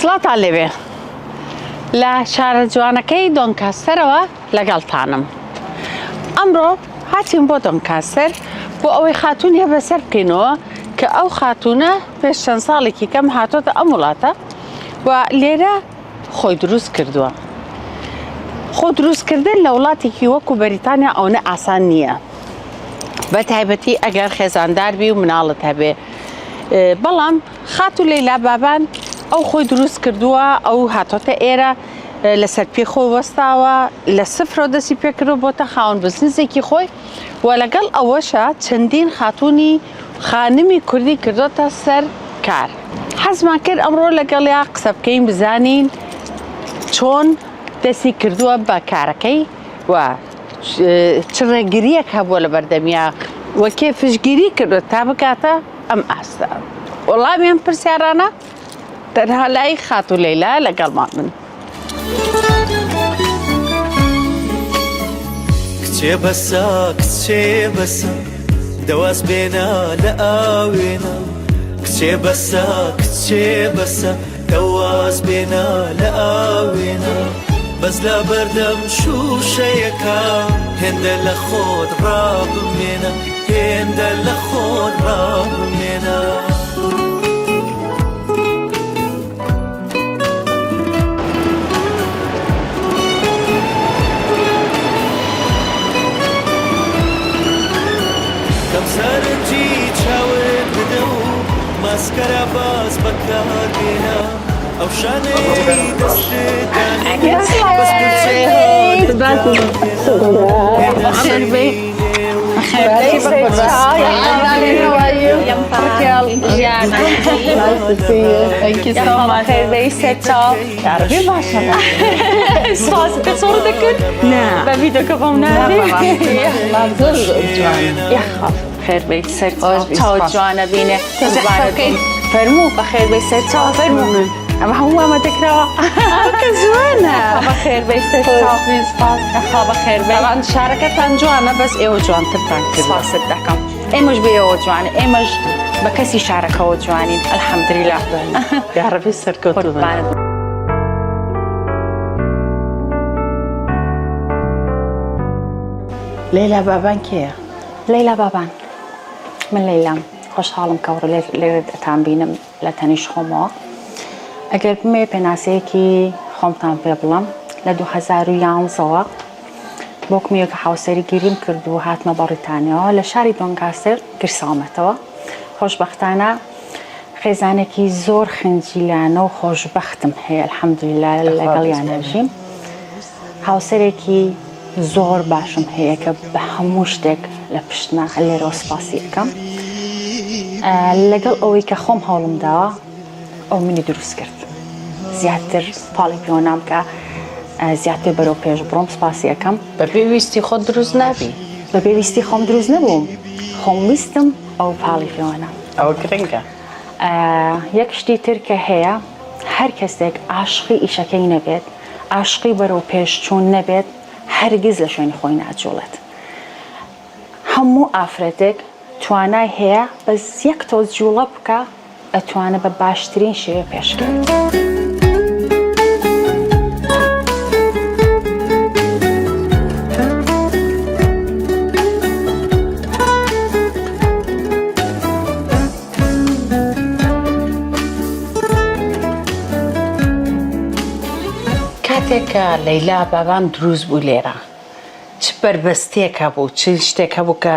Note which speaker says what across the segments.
Speaker 1: سڵات لێوێ لە شارە جوانەکەی دۆنکاستەرەوە لەگەڵتانم. ئەمڕۆ هاتیم بۆ دۆنکاستەر بۆ ئەوەی خاتونیە بەسەر بکەینەوە کە ئەو خاتونە پێش چەند ساڵێکی کەم هاتۆتە ئەم وڵاتە و لێرە خۆی دروست کردووە. خۆ دروستکردن لە وڵاتێکی وەکو بەریتانیا ئەوە ئاسان نییە، بە تایبەتی ئەگەر خێزاندار بی و مناڵت هەبێ. بەڵام خاتو لەیلا بابان ئەو خۆی دروست کردووە، ئەو هاتۆتە ئێرە لەسەر پێ خۆی وەستاوە، لە سفرۆ دەستی پێکردو بۆتە خاوەن بزنسێکی خۆی و لەگەڵ ئەوەشە چەندین خاتوونی خانمی کوردی کردوتە سەر کار. حەزمان کرد ئەمڕۆ لەگەڵیا قسە بکەین، بزانین چۆن دەستی کردووە بە کارەکەی و چ ڕێگریەک هەبووە لە بەردەمیا وە کێ فشگیری کردو تا بکاتە ئەم ئاستە. وەڵامیان پرسیارانە تەنها لای خاتو لەیلا لەگەڵمان من.
Speaker 2: کچێ بەسە کچێ بەسە دەواز بێنە لە ئاوێنە، کچێ بەسە کچێ بەسە دەواز بێنە لە ئاوێنە، بەس لە بەردەم شوشەیەکە هێندە لە خۆت ڕابمێنە، هێندە لە خۆت ڕابمێنە. کەم سەرنجی چاوت بدە و ماسکەرە باز بەکاربێنە، ئەو شانەی
Speaker 3: خير بيت سرت تاو جوانا بينا فرمو بخير بيت سرت تاو فرمو اما هو ما تكره كزوانا بخير بيت سرت تاو اخا بخير بيت طبعا شاركة جوانا بس ايو جوان تبان كذا صدقكم اي مش بيو جوان اي مش بكسي شاركة وجوانين الحمد لله
Speaker 1: يا ربي سركوت ليلى بابان كيه
Speaker 3: ليلى بابان من ليلى خوشحالم كور لێرە ئەتان بینم لە تەنیش خۆمەوە. ئەگەر بمێ پێناسەیەکی خۆمتان پێ بڵم لە 2011ەوە بۆ کمیەکە حوسەری گیریم کرد و هاتمە بەریتانیاوە لە شاری دۆنکاستەر گرسامەتەوە. خۆشبەختانە خێزانێکی زۆر خنجیلانە و خۆشبەختم هەیە الحەمدوللیلا لەگەڵیان هەژیم. هاوسەرێکی زۆر باشم هەیە کە بە هەموو شتێک لە پشتنا لێرەوە سپاسی ئەەکەم. لەگەڵ ئەوەی کە خۆم هەوڵم داوە ئەو منی دروست کرد. زیاتر پاڵی پێوەنام کە زیاتر بەرەو پێش بڕۆم سپاسی ئەەکەم.
Speaker 1: بە پێویستی خۆت دروست نابی؟
Speaker 3: بە پێویستی خۆم دروست نەبووم، خۆم ویستم ئەو پاڵی پێوەنە.
Speaker 1: ئەوە گرنگە.
Speaker 3: یەک شتی تر کە هەیە، هەر کەسێک عاشقی ئیشەکەی نەبێت، عاشقی بەرەو پێش چوون نەبێت، هەرگیز لە شوێنی خۆی ناجوڵێت. هەموو ئافرەتێک توانای هەیە بەس یەک تۆز جوڵە بکە ئەتوانە بە باشترین شێوە پێشکەوێت.
Speaker 1: کاتێکە لەیلا بابان دروست بوو لێرە چ بربەستێک هەبوو، چ شتێک هەبوو کە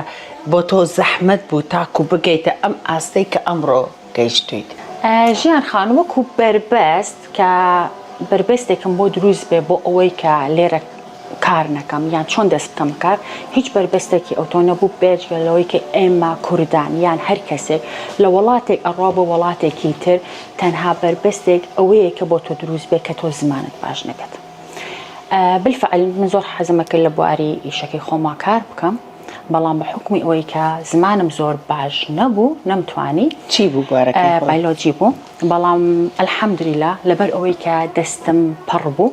Speaker 1: بۆ تۆ زەحمەت بوو تاکو بگەیتە ئەم ئاستەی کە ئەمڕۆ گەیشتویت؟
Speaker 3: ژیان خانم وەکو بربەست کە بربەستێکم بۆ دروست بێ بۆ ئەوەی کە لێرە کار نەکەم یان چۆن دەست بکەم کار، هیچ بربەستێکی ئەوتۆ نەبوو بێجگە لەوەی کە ئێمە کوردان یان هەر کەسێک لە وڵاتێک ئەڕوا بۆ وڵاتێکی تر تەنها بربەستێک ئەوەیە کە بۆ تۆ دروست بێ کە تۆ زمانت باش نەبێت. بالفعل من زۆر حەزمە کرد لە بواری ئیشەکەی خۆما کار بکەم، بەڵام بە حکمی ئەوەی کە زمانم زۆر باش نەبوو نەمتوانی.
Speaker 1: چی بوو بوارەکەی؟
Speaker 3: بایۆلۆجی بوو، بەڵام ئەلحەمدولیلا لەبەر ئەوەی کە دەستم پڕ بوو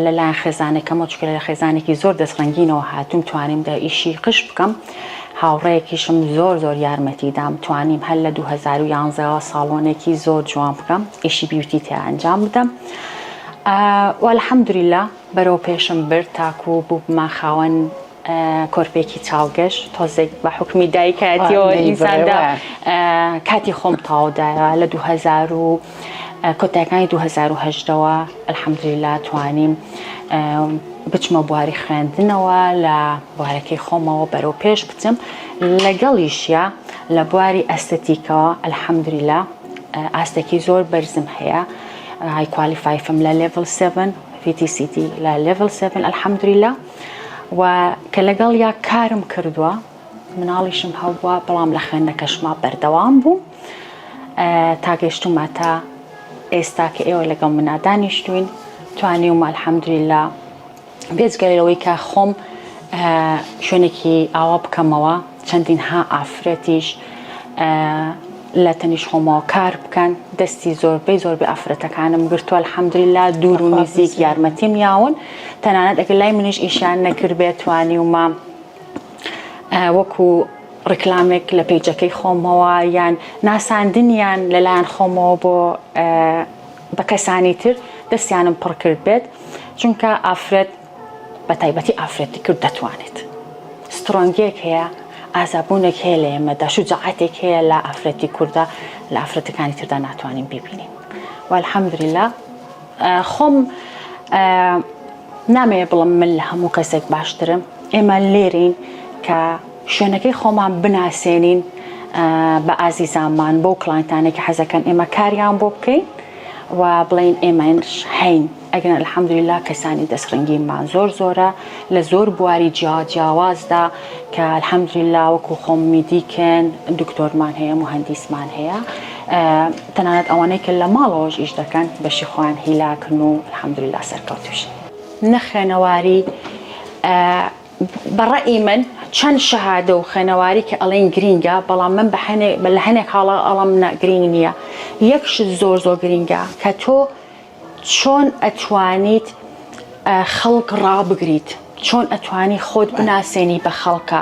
Speaker 3: لەلایەن خێزانێک کەمە چکە لە خێزانێکی زۆر دەستڕنگینەوە هاتووم توانیم دا ئیشی قش بکەم هاوڕێیەکیشم زۆر یارمەتیدام توانیم هەر لە 2011 ساڵۆنێکی زۆر جوان بکەم ئیشی بیوتی تێ ئەنجام بدەم والحەمدولیلا بەرەو پێشم برد تاکو بووبمە خاوەن کۆرپێکی چاوگەشت تۆزێک بە حکمی دایکایەتیەوە ئینساندا کاتی خۆم تاودایە لە 2000 کۆتایەکانی 2010ەوە الحەمدولیلا توانیم بچمە بواری خوێندنەوە لە بوارەکەی خۆمەوە بەرەو پێش بچم لەگەڵیشیە لە بواری ئەستەتیکەوە الحەمدولیلا ئاستێکی زۆر بەرزم هەیە های کوالیفایفم لە لێڤڵ 7 VTCT لە لێڤڵ 7 الحەمدولیلا و کە لەگەڵ یا کارم کردووە مناڵیشم هەبووە بەڵام لە خوێندنەکەشما بەردەوام بوو تا گەیشتومە تا ئێستا کە ئێوە لەگەڵ منا دانیشتوین توانیومە الحەمدولیلا بێجگەلەوەی کە خۆم شوێنێکی ئاوا بکەمەوە چەندین ها ئافرەتیش لە تەنیش خۆمەوە کار بکەن دەستی زۆربەی ئافرەتەکانم گرتووە الحەمدولیلا دوور و نزیک یارمەتیم یاون تەنانەت ئەگەر لای منیش ئیشیان نەکردبێت توانیومە وەکو ڕکلامێک لە پێیجەکەی خۆمەوە یان ناساندنیان لەلایەن خۆمەوە بۆ بە کەسانی تر دەستیانم پڕ کرد بێت چونکە ئافرەت بە تایبەتی ئافرەتی کرد دەتوانێت سترۆنگێک هەیە ئازابوونێک هەیە لە ئێمەدا شوجاعەتێک هەیە لە ئافرەتی کوردە لە ئافرەتەکانی تردا ناتوانین ببینین والحەمدولیلا خۆم نامەوێت بڵم من لە هەموو کەسێک باشترم ئێمە لێرین کە شوێنەکەی خۆمان بناسێنین بە ئازیزانمان بۆ کڵانتانێکی حەزەکەن ئێمە کاریان بۆ بکەین و بڵین ئێمەش هەین ئەگەن الحەمدولیلا کەسانی دەستڕنگیمان زۆرە لە زۆر بواری جیاوازدا کە الحەمدولیلا وەکو خۆم میدیکن دکتۆرمان هەیە مهندیسمان هەیە تەنانەت ئەوانەی کە لە ماڵەوەش ئیش دەکەن بەشی خۆیان هیلاکن و الحەمدولیلا سەرکەوتوشن نەخێنەواری بەڕەئی من چەند شەهادە و خوێنەواری کە ئەڵێن گرینگە بەڵام من لە هەنێک حاڵە ئەڵەم گرینگ نییە یەکشت زۆر گرینگە کە تۆ چۆن ئەتوانیت خەڵک ڕابگریت چۆن ئەتوانی خۆت بناسێنی بە خەڵکە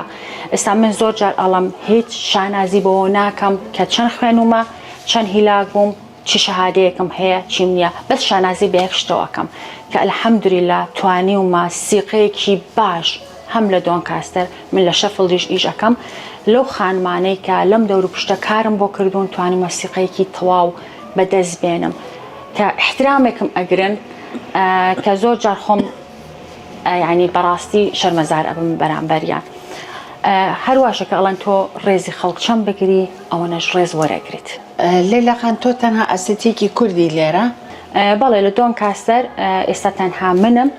Speaker 3: ئێستا من زۆر جار ئەڵەم هیچ شانازی بەوە ناکەم کە چەند خوێنومە چەند هیلاک بووم چی شەهادەیەکم هەیە چیم نییە بەس شانازی بە یەک شتەوەکەم کە الحەمدولیلا توانیومە سیقەیەکی باش هەم لە دۆنکاستەر من لە شەفڵدیش ئیش ئەەکەم لەو خانمانەی کە لەم دەور پشتە کارم بۆ کردوون توانیمە سیقەیەکی تەواو بەدەست بێنم کە احترامێکم ئەگرن کە زۆر جار خۆم یعنی بەڕاستی شەرمەزار ئەبم بەرامبەریان هەرواشە کە ئەڵەن تۆ ڕێزی خەڵک چەند بگری ئەوەنەش ڕێز وەرەگریت
Speaker 1: لێلاخان تۆ تەنها ئەستێتێکی کوردی لێرە
Speaker 3: بەڵێ لە دۆنکاستەر ئێستا تەنها منم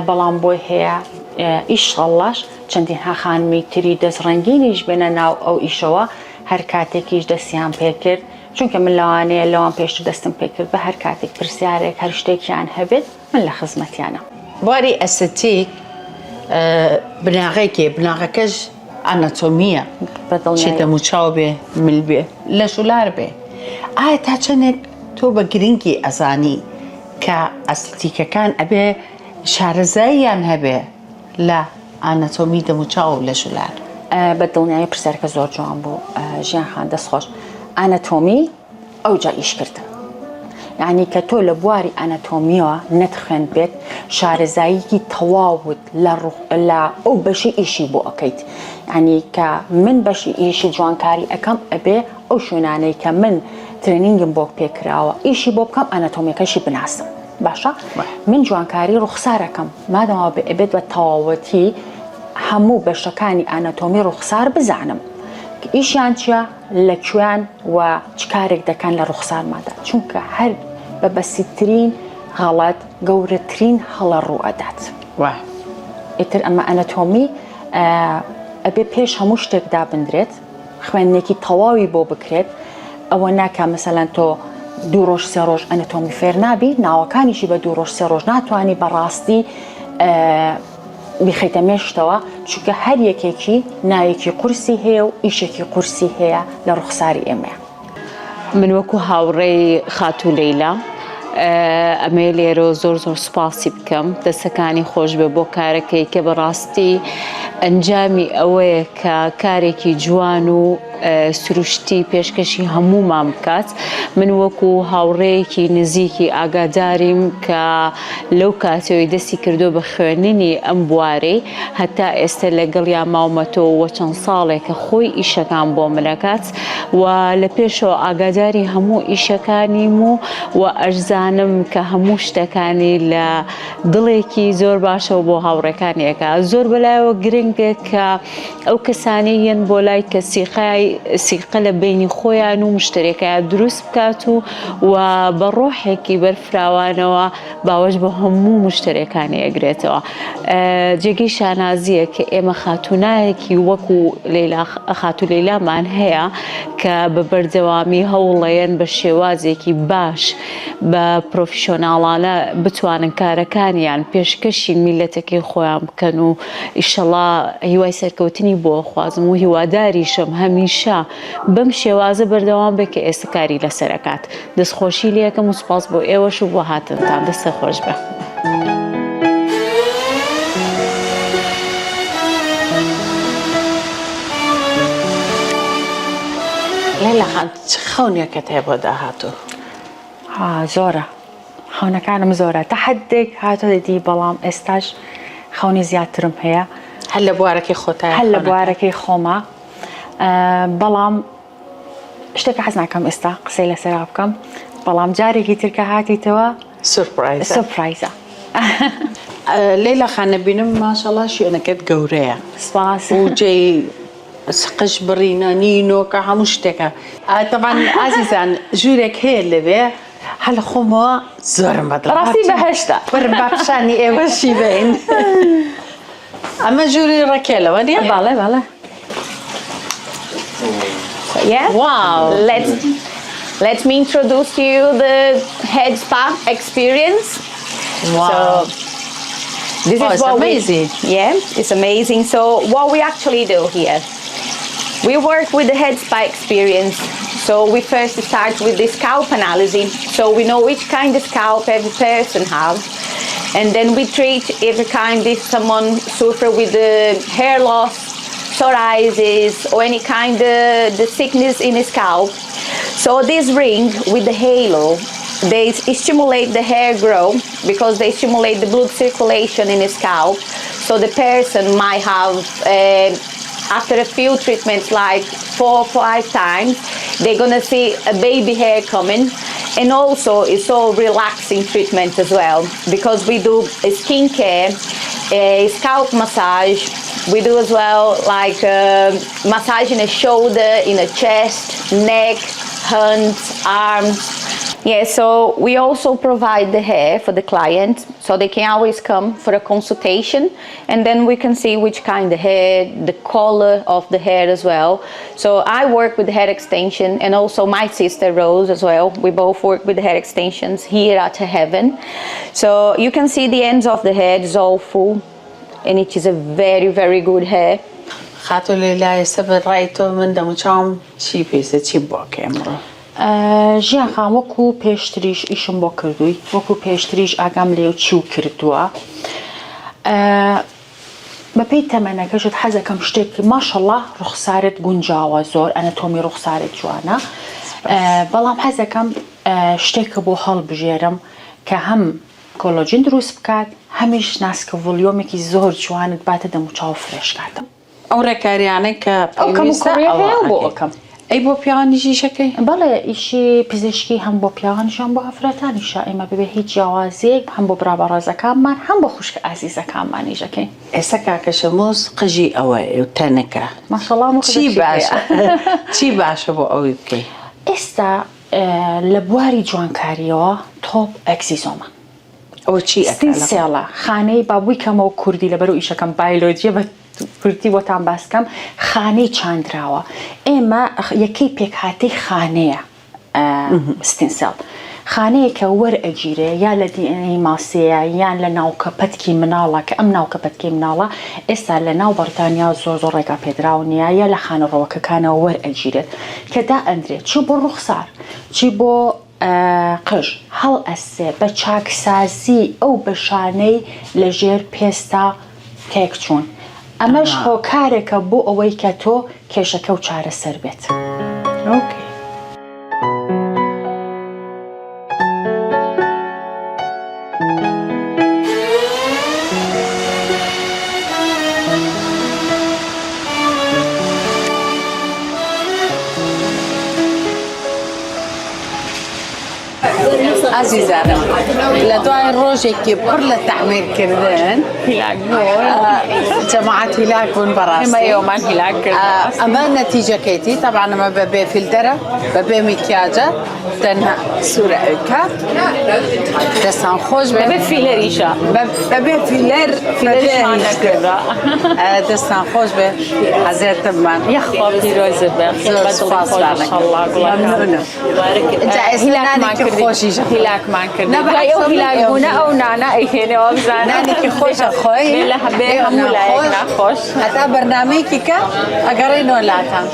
Speaker 3: بەڵام بۆی هەیە ئیشەڵاش چەندین ها خانمی تری دەستڕەنگینیش بێنە ناو ئەو ئیشەوە هەر کاتێکیش دەستیان پێکرد چونکە من لەوانەیە لەوان پێشتر دەستم پێکرد بە هەر کاتێک پرسیارێک هەر شتێکیان هەبێت من لە خزمەتیانە
Speaker 1: بواری ئەستێتیک بناغێکێ بناغەکەش ئاناتۆمیە چی دەموچاو بێ مل بێ لە شولار بێ ئایا تا چەندێک تۆ بە گرنگی ئەزانی کە ئەستێتیکەکان ئەبێ شارەزاییان هەبێ لە ئاناتۆمی دەموچاو لە شولار
Speaker 3: بە دڵنیایی پرسیارکە زۆر جوان بوو ژیان خان دەستخۆش ئاناتۆمی ئەو جا ئیشکردن یعنی کە تۆ لە بواری ئاناتۆمیەوە نەتخوێن بێت شارەزاییکی تەواوت لە ئەو بەشی ئیشی بۆ ئەەکەیت یعنی کە من بەشی ئیشی جوانکاری ئەەکەم ئەبێ ئەو شوێنانەی کە من ترێنینگم بۆ پێکراوە ئیشی بۆ بکەم ئاناتۆمیەکەشی بناسم باشە من جوانکاری ڕوخسارەکەم مادەمەوە ئەبێت بە تەواوەتی هەموو بەشەکانی ئاناتۆمی ڕوخسار بزانم ئیشیان چیە لەکوێن و چ کارێک دەکەن لە ڕوخسارمادا چونکە هەر بە بەسیترین غەڵەت گەورەترین هەڵە ڕوئەدات ئیتر ئەمە ئەناتۆمی ئەبێ پێش هەموو شتێک دابدرێت خوێندنێکی تەواوی بۆ بکرێت ئەوە ناکە مەسەلەن تۆ 2 ڕۆژ 3 ڕۆژ ئەناتۆمی فێر نابی ناوەکانیشی بە 2 ڕۆژ 3 ڕۆژ ناتوانانی بەڕاستی بخەیتە مێشتەوە چونکە هەر یەکێکی ناوێکی قورسی هەیە و ئیشێکی قورسی هەیە لە ڕوخساری ئێمە
Speaker 1: من وەکو هاوڕێی خاتوو لەیلا
Speaker 4: ئەمێ لێرە زۆر سوپاسی بکەم دەستەکانی خۆش بێ بۆ کارەکەی کە بەڕاستی ئەنجامی ئەوەیە کە کارێکی جوان و سروشتی پێشکەشی هەمومان بکات. من وەکو هاوڕێیەکی نزیکی ئاگاداریم کە لەو کاتەوەی دەستی کردو بە خوێندنی ئەم بوارەی هەتا ئێستا لەگەڵ یا ماومەتەوە چەند ساڵێکە خۆی ئیشەکان بۆ منەکات و لە پێشەوە ئاگاداری هەموو ئیشەکانیم و ئەرزانم کە هەموو شتەکانی لە دڵێکی زۆر باشە و بۆ هاوڕێکانیەکە زۆر بەلایەوە گرنگە کە ئەو کەسانی یەن بۆ لای کە سیقە لە بینی خۆیان و مشترێکە دروست بکات و بە ڕۆحێکی بەرفراوانەوە باوەش بە هەموو مشترەکانی ئەگرێتەوە. جێگەی شانازیە کە ئێمە خاتونایەکی وەکو خاتو لەیلامان هەیە کە بە بەردەوامی هەوڵەیەن بە شێوازێکی باش بە پرۆفیشۆناڵانە بتوانن کارەکانیان پێشکەشی میلەتەکەی خۆیان بکەن و ئیشەڵا هیوای سەرکەوتنی بۆ خوازم و هیواداریشم هەمیشە بەم شێوازە بەردەوام بێ کە ئێستا کاری لەسەرەکات. دەستخۆشی لێکم و سوپاس بۆ ئێوەش و بۆ هاتنتان. دەستە خۆش بێ.
Speaker 1: لەیلا خان چ خەونێکت هەیە بۆ داهاتوو؟
Speaker 3: زۆرە خەونەکانم زۆرە تا حدێک هاتۆ دەدی بەڵام ئێستاش خەونی زیاترم هەیە
Speaker 1: هەر لە بوارەکەی خۆتای
Speaker 3: هەر لە بوارەکەی خۆمە بەڵام شتێکە حەز ناکەم ئێستا قسەی لەسەرا بکەم بەڵام جارێکی ترکە هاتیتەوە سورپرایزە.
Speaker 1: لەیلا خانە بینم ماشەڵڵا شوێنەکەت گەورەیە
Speaker 3: سپاس
Speaker 1: و جێی قش بڕینە نینۆکە هەموو شتێکە. طبعاً ئازیزان ژوورێک هەیە لەوێ هەل خۆمەوە زۆرم بەدڵ
Speaker 3: ڕاستی بەهەشتە
Speaker 1: بەرم باپشانی ئێوەشی بین. ئەمە ژووری ڕەکێلەوە نیە؟
Speaker 3: باڵێ باڵێ.
Speaker 5: Yeah.
Speaker 1: Wow.
Speaker 5: Let me introduce you the head spa experience.
Speaker 1: Wow.
Speaker 5: So this
Speaker 1: Oh,
Speaker 5: is
Speaker 1: it's
Speaker 5: what
Speaker 1: amazing.
Speaker 5: it's amazing. So what we actually do here, we work with the head spa experience. So we first start with the scalp analysis. So we know which kind of scalp every person have. And then we treat every kind if someone suffer with the hair loss, psoriasis or any kind of the sickness in the scalp. So this ring with the halo, they stimulate the hair grow because they stimulate the blood circulation in the scalp. So the person might have after a few treatments like 4 or 5 times, they're gonna see a baby hair coming. And also it's all relaxing treatment as well because we do a skincare, a scalp massage. We do as well like massage in the shoulder, in the chest, neck, hands, arms. Yeah, so we also provide the hair for the client, so they can always come for a consultation, and then we can see which kind of hair, the color of the hair as well. So I work with the hair extension, and also my sister Rose as well. We both work with the hair extensions here at Heaven. So you can see the ends of the hair is all full, and it is a very, very good hair.
Speaker 1: خاتو لەیلای سەبەر ڕای تۆ من دەموچاوم چی پێویستە چی بۆکە ئەمڕۆ؟
Speaker 3: ژیان خان وەکو پێشتریش ئیشم بۆ کردووی وەکو پێشتریش ئاگام لێو چی و کردووە بەپێی تەمەنەکەشت حەزەکەم شتێکی ماشەڵڵا ڕوخسارت گونجاوە زۆر ئەنەتۆمی ڕوخسارت جوانە بەڵام حەزەکەم شتێکە بۆ هەڵبژێرم کە هەم کۆلۆجین دروست بکات هەمیش ناسکە ڤۆلیۆمێکی زۆر جوانت باتە دەموچاو فرێش کاتم.
Speaker 1: ئەو ڕێکاریانەی کە
Speaker 3: ئەوکەم
Speaker 1: ئەی بۆ پیاوانیشی شەکەی؟
Speaker 3: بەڵێ ئیشی پزیشکی هەم بۆ پیاوانیشان بۆ ئافرەتانیشە ئێمە ببێ هیچ جیاوازیەک هەم بۆ برابەڕێزەکانمان هەم بۆ خوشکە ئازیزەکانمانیژەکەی.
Speaker 1: ئێستا کاکەشەمۆز قژی ئەوە تەنەکە
Speaker 3: ماشەڵڵا
Speaker 1: چی باشە چی باشە بۆ ئەوی بکەی؟
Speaker 3: ئێستا لە بواری جوانکاریەوە تۆپ ئەکسیزۆمە
Speaker 1: ئەوە چی
Speaker 3: ئەکسیسێڵە خانەی بابووی کەمەوە کوردی لەبەرەوە ئیشەکەم بایۆلۆجیە بە کورتی بۆتان باسکەم خانەی چاندراوە ئێمە یەکەی پێکهاتەی خانەیە ستینسەڵ خانەیە کە وەرئەگیرێ یا لە دیئێنەی ماسەیە یان لە ناوکەپەتکی مناڵە کە ئەم ناوکەپەتکی مناڵە ئێستا لە ناو بەریتانیا زۆر ڕێگا پێدراو نیە یا لە خانەڕەوەکەکانەوە وەرئەگیرێت کە دا ئەندرێت چی بۆ ڕوخسار چی بۆ قژ هەڵ ئەسێ بە چاکسازی ئەو بەشانەی لە ژێر پێستا تێک چوون ئەمەش هۆکارێکە بۆ ئەوەی کە تۆ کێشەکە و چارەسەر بێت.
Speaker 1: اوكي عزیزانم لە دوای ڕۆژێکی پڕ لە تەعمیرکردن جەماعەت هیلاک بوون بەڕاستی
Speaker 4: ئێمە ئێوەمان هیلاک کرد.
Speaker 1: ئەمە نەتیجەکەیتی طبعا ئەمە بەبێ فیلتەرە بەبێ میکیاجە تەنها سوورە ئەوکە دەستان خۆش بێ
Speaker 4: بە فیلەریشە
Speaker 1: بەبێ فیلەر
Speaker 4: فیلەریشمان نەکردە.
Speaker 1: دەستان خۆش بێ حەزێتممان
Speaker 4: یەخوا پیرۆزت بێ
Speaker 1: زۆر سوپاس مەمنونم هیلاکمانێکی خۆشیش
Speaker 4: هیلاکمان کرد
Speaker 1: نەبە
Speaker 4: ئەو هیلاک بوونە ئەو نانە ئەیهێنەوە بزانە
Speaker 1: نانێکی خۆشە خۆی
Speaker 4: لە هەبێ هەموو لایەک ناخۆش
Speaker 1: هەتا بەرنامەیەکی کە ئەگەڕێنەوە لاتان